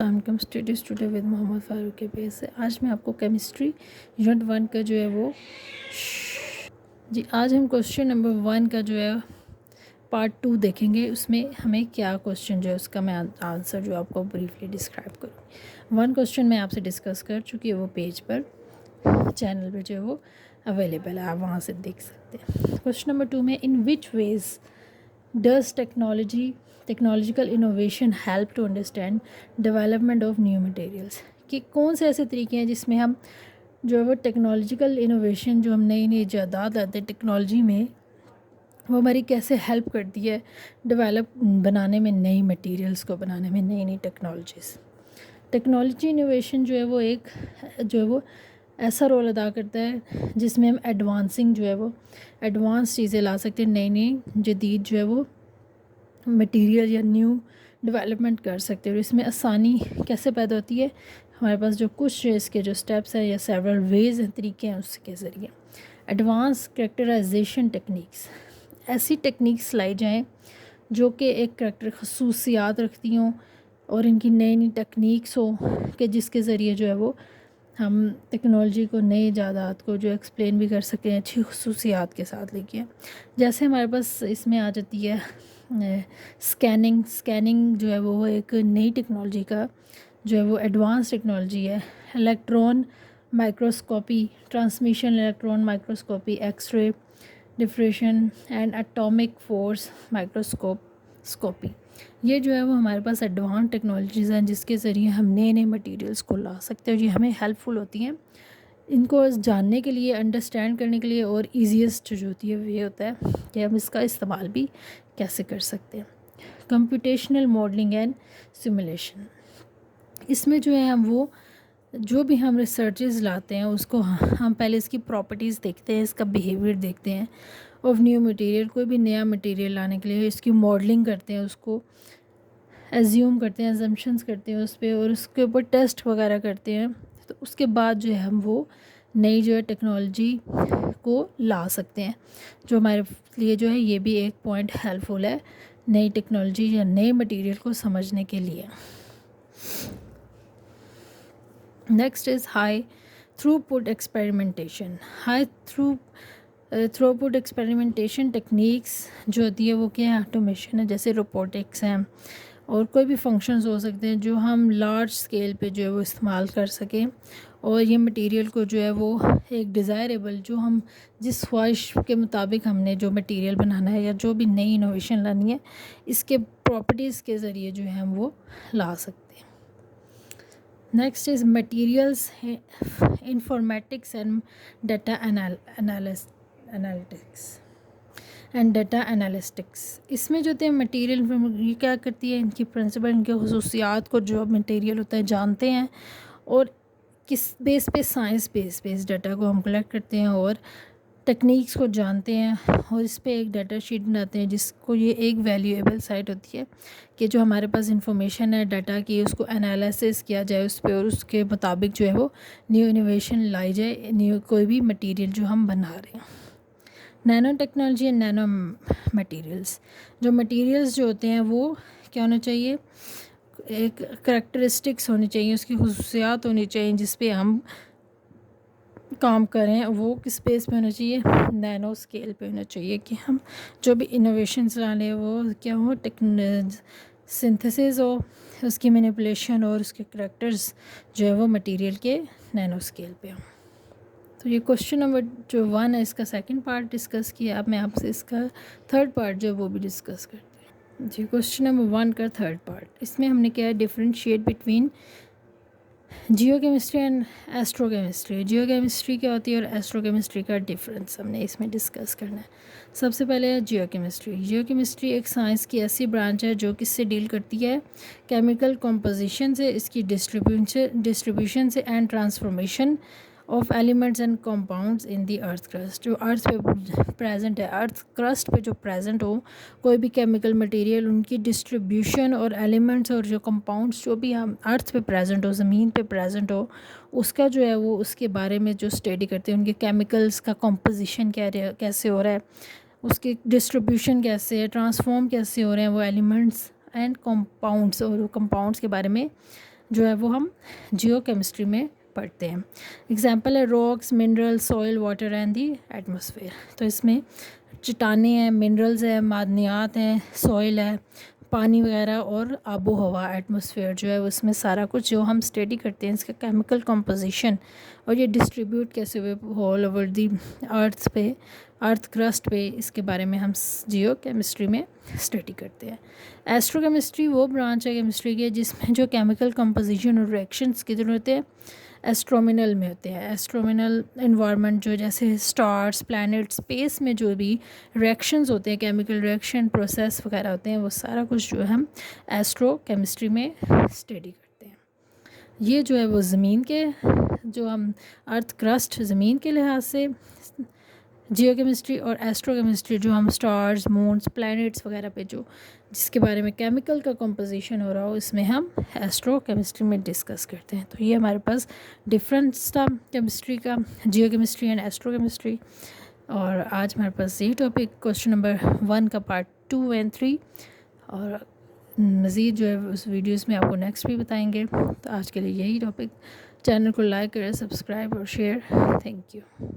السلام علیکم studio with محمد فاروق کے پیج سے آج میں آپ کو کیمسٹری یونٹ 1 کا جو ہے وہ آج ہم کوشچن نمبر 1 کا جو ہے پارٹ 2 دیکھیں گے. اس میں ہمیں کیا کوشچن جو ہے اس کا میں آنسر جو آپ کو بریفلی ڈسکرائب کروں. 1 کوشچن میں آپ سے ڈسکس کر چکی ہے, وہ پیج پر چینل پہ جو ہے وہ اویلیبل ہے, آپ وہاں سے دیکھ سکتے ہیں. کوشچن نمبر 2 میں in which ways does technological innovation help to understand development of new materials, کہ کون سے ایسے طریقے ہیں جس میں ہم جو ہے وہ ٹیکنالوجیکل انوویشن جو ہم نئی ایجادات لاتے ہیں ٹیکنالوجی میں, وہ ہماری کیسے ہیلپ کرتی ہے ڈیولپ بنانے میں, نئی مٹیریلس کو بنانے میں, نئی ٹیکنالوجیز. ٹیکنالوجی انوویشن جو ہے وہ ایک جو ہے وہ ایسا رول ادا کرتا ہے جس میں ہم ایڈوانس چیزیں لا سکتے ہیں, نئی جدید جو ہے وہ مٹیریل یا نیو ڈیولپمنٹ کر سکتے ہیں. اور اس میں آسانی کیسے پیدا ہوتی ہے, ہمارے پاس جو کچھ اس کے جو سٹیپس ہیں یا سیورل ویز ہیں, طریقے ہیں, اس کے ذریعے ایڈوانس کریکٹرائزیشن ٹیکنیکس, ایسی ٹیکنیکس لائی جائیں جو کہ ایک کریکٹر خصوصیات رکھتی ہوں اور ان کی نئی ٹیکنیکس ہو کہ جس کے ذریعے جو ہے وہ ہم ٹیکنالوجی کو, نئی ایجادات کو جو ایکسپلین بھی کر سکیں اچھی خصوصیات کے ساتھ لے کے. جیسے ہمارے پاس اس میں آ جاتی ہے اسکیننگ جو ہے وہ ایک نئی ٹیکنالوجی کا جو ہے وہ ایڈوانس ٹیکنالوجی ہے. Electron microscopy, transmission electron microscopy, X ray diffraction and atomic force microscopy, یہ جو ہے وہ ہمارے پاس ایڈوانس ٹیکنالوجیز ہیں جس کے ذریعے ہم نئے مٹیریلس کو لا سکتے ہیں, اور یہ ہمیں ہیلپ فل ہوتی ہیں ان کو جاننے کے لیے, انڈرسٹینڈ کرنے کے لیے. اور ایزیسٹ جو ہوتی ہے وہ یہ ہوتا ہے کہ ہم اس کا استعمال بھی کیسے کر سکتے ہیں. کمپیوٹیشنل ماڈلنگ اینڈ سیمولیشن, اس میں جو ہے ہم وہ جو بھی ہم ریسرچز لاتے ہیں اس کو ہم پہلے اس کی پراپرٹیز دیکھتے ہیں, اس کا بیہیویئر دیکھتے ہیں آف نیو مٹیریل. کوئی بھی نیا مٹیریل لانے کے لیے اس کی ماڈلنگ کرتے ہیں, اس کو ایزیوم کرتے ہیں, ایزمپشنز کرتے ہیں اس پہ, اور اس کے اوپر ٹیسٹ وغیرہ کرتے ہیں. تو اس کے بعد جو ہے ہم وہ نئی جو ہے ٹیکنالوجی کو لا سکتے ہیں, جو ہمارے لیے جو ہے یہ بھی ایک پوائنٹ ہیلپ فل ہے نئی ٹیکنالوجی یا نئے مٹیریل کو سمجھنے کے لیے. Next is high through put experimentation. High through put experimentation techniques جو ہوتی ہے وہ کیا ہے, آٹومیشن ہے, جیسے روبوٹکس ہیں, اور کوئی بھی فنکشنز ہو سکتے ہیں جو ہم لارج اسکیل پہ جو ہے وہ استعمال کر سکیں, اور یہ مٹیریل کو جو ہے وہ ایک ڈیزائریبل, جو ہم جس خواہش کے مطابق ہم نے جو مٹیریل بنانا ہے یا جو بھی نئی انوویشن لانی ہے, اس کے پراپرٹیز کے ذریعے جو ہے ہم وہ لا سکتے ہیں. Next is materials informatics and data analytics. اس میں جو ہوتے ہیں مٹیریل یہ کیا کرتی ہے, ان کی پرنسپل, ان کے خصوصیات کو جو مٹیریل ہوتا ہے جانتے ہیں, اور کس بیس پہ, سائنس بیس ڈیٹا کو ہم کلیکٹ کرتے ہیں اور ٹیکنیکس کو جانتے ہیں, اور اس پہ ایک ڈیٹا شیٹ بناتے ہیں جس کو یہ ایک ویلیویبل سائٹ ہوتی ہے کہ جو ہمارے پاس انفارمیشن ہے ڈیٹا کی, اس کو انالیسس کیا جائے اس پہ, اور اس کے مطابق جو ہے وہ نیو انوویشن لائی جائے, نیو کوئی بھی مٹیریل جو ہم بنا رہے ہیں. Nano technology and Nano materials, جو مٹیریلس جو ہوتے ہیں وہ کیا ہونا چاہیے, ایک کریکٹرسٹکس ہونی چاہیے, اس کی خصوصیات ہونی چاہیے جس پہ ہم کام کریں, وہ کس بیس پہ ہونا چاہیے, نینو اسکیل پہ ہونا چاہیے, کہ ہم جو بھی انوویشنس لانے وہ کیا ہو, سنتھسس ہو, اس کی مینیپولیشن اور اس کے کریکٹرز جو ہے وہ مٹیریل کے نینو اسکیل پہ ہوں. تو یہ کوشچن نمبر جو 1 ہے اس کا سیکنڈ پارٹ ڈسکس کیا. اب میں آپ سے اس کا تھرڈ پارٹ جو ہے وہ بھی ڈسکس کرتے ہیں. جی, کوشچن نمبر 1 کا تھرڈ پارٹ, اس میں ہم نے کیا ہے, differentiate between geochemistry and astrochemistry. Geochemistry کیا ہوتی ہے اور ایسٹرو کیمسٹری کا ڈفرینس ہم نے اس میں ڈسکس کرنا ہے. سب سے پہلے ہے جیو کیمسٹری. جیو کیمسٹری ایک سائنس کی ایسی برانچ ہے جو کس سے ڈیل کرتی ہے, کیمیکل کمپوزیشن سے, اس کی ڈسٹریبیوشن سے, and transformation of elements and compounds in the earth crust. جو ارتھ پہ پریزنٹ ہے, ارتھ کرسٹ پہ جو پریزنٹ ہو کوئی بھی کیمیکل مٹیریل, ان کی ڈسٹریبیوشن اور ایلیمنٹس اور جو کمپاؤنڈس جو بھی ہم ارتھ پہ پریزنٹ ہو, زمین پہ پریزنٹ ہو, اس کا جو ہے وہ اس کے بارے میں جو اسٹڈی کرتے ہیں, ان کے کیمیکلز کا کمپوزیشن کیسے ہو رہا ہے, اس کی ڈسٹریبیوشن کیسے ہے, ٹرانسفارم کیسے ہو رہے ہیں وہ ایلیمنٹس اینڈ کمپاؤنڈس, اور کمپاؤنڈس کے بارے میں جو ہے وہ ہم جیو کیمسٹری میں پڑھتے ہیں. اگزامپل ہے rocks, mineral, soil, water and the atmosphere. تو اس میں چٹانیں ہیں, منرلز ہیں, معدنیات ہیں, سوئل ہے, پانی وغیرہ, اور آب و ہوا, ایٹماسفیئر جو ہے اس میں سارا کچھ جو ہم اسٹڈی کرتے ہیں, اس کا کیمیکل کمپوزیشن اور یہ ڈسٹریبیوٹ کیسے ہوئے ہول اوور دی ارتھ پہ, ارتھ کرسٹ پہ, اس کے بارے میں ہم جیو کیمسٹری میں اسٹڈی کرتے ہیں. ایسٹرو کیمسٹری وہ برانچ ہے کیمسٹری کے جس میں جو کیمیکل کمپوزیشن اور ریئیکشنس کدھر ہوتے ہیں, ایسٹرومینل میں ہوتے ہیں. ایسٹرومینل انوائرمنٹ جو جیسے اسٹارس, پلانٹ, اسپیس میں جو بھی ریئیکشنز ہوتے ہیں, کیمیکل ریئیکشن پروسیس وغیرہ ہوتے ہیں, وہ سارا کچھ جو ہے ہم ایسٹرو کیمسٹری میں اسٹڈی کرتے ہیں. یہ جو ہے وہ زمین کے جو ہم ارتھ کرسٹ زمین کے لحاظ سے جیو کیمسٹری, اور ایسٹرو کیمسٹری جو ہم اسٹارز, مونس, پلانٹس وغیرہ پہ جو جس کے بارے میں کیمیکل کا کمپوزیشن ہو رہا ہو, اس میں ہم ایسٹرو کیمسٹری میں ڈسکس کرتے ہیں. تو یہ ہمارے پاس ڈفرینس تھا کیمسٹری کا, geochemistry and astrochemistry. اور آج ہمارے پاس یہی ٹاپک کویشچن نمبر 1 کا پارٹ 2 اینڈ 3, اور مزید جو ہے اس ویڈیوز میں آپ کو نیکسٹ بھی بتائیں گے. تو آج کے لیے یہی ٹاپک. چینل کو لائک کریں, سبسکرائب اور شیئر. Thank you.